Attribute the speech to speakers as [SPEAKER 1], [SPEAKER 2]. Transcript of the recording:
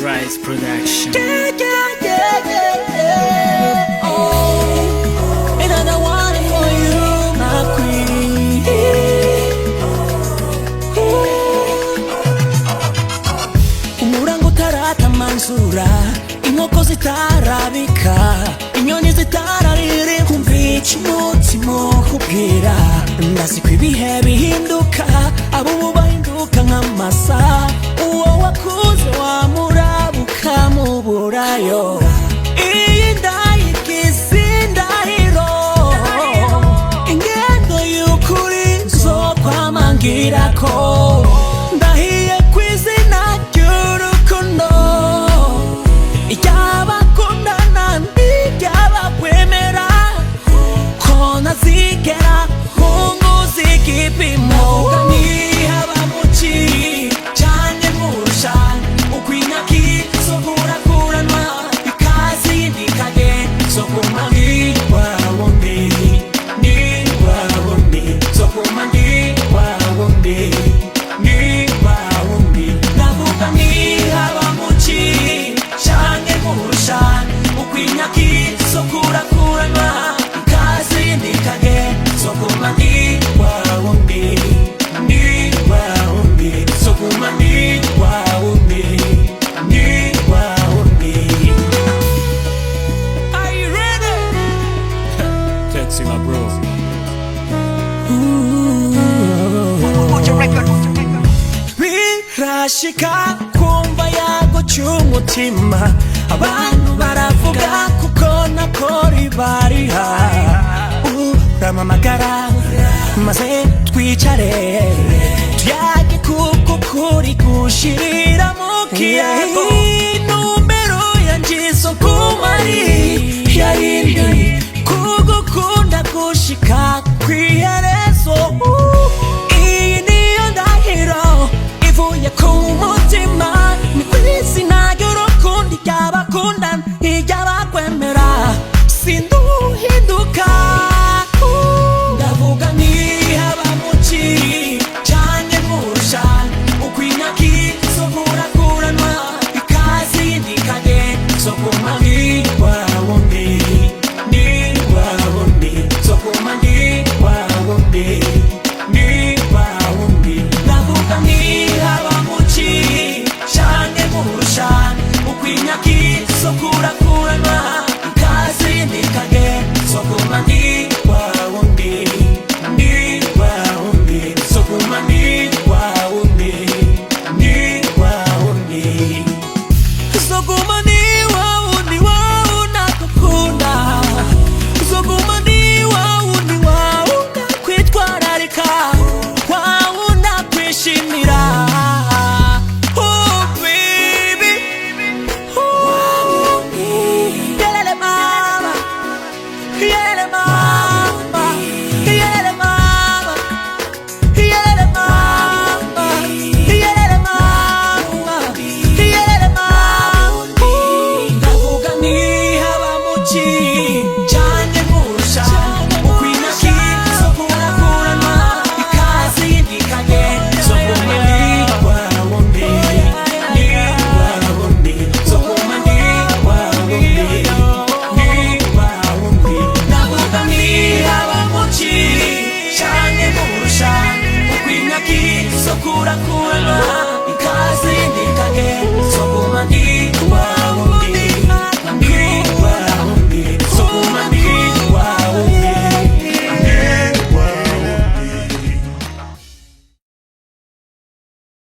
[SPEAKER 1] Rise Production.
[SPEAKER 2] Oh, another one for you, my queen. Umurango utarata manzura, inkoko zitarabika, inyoni zitararire, kumvica umutima ukubwira. Ndazi ko ibihe bihinduka, abo bahinduka nk'amasa, uwo wakuze wamuraba ukamuburayo. Iyi ndayigize indahiro, ingendo y'ukuri nzokwamangirako. Ndahiye kw'izina ry'urukundo, iry'abakundana n'iry'abakwemera, ko ntazigera nkunguza igipimo. Nihaba mu kiri canke murusha, ukw'inyaki zokurakuranwa, ikaze yindikage zokuma ngiwabundi, ngiwabundi, zokuma ngiwabundi, ngiwabundi. Ndavuga nihaba mu kiri canke murusha, ukw'inyaki zokurakuranwa, ikaze yindikage zokuma ngiwabundi, ngiwabundi, zokuma ngiwabundi, ngiwabundi. Are you ready?
[SPEAKER 1] Taxi, my bro.
[SPEAKER 2] Birashika kumva yago cy'umutima, abantu baravuga kuko nakora ibariha. Uramamagara maze twicare tuyage kuko kuri gushirira mu kiyago. Numero yanjye zo kumari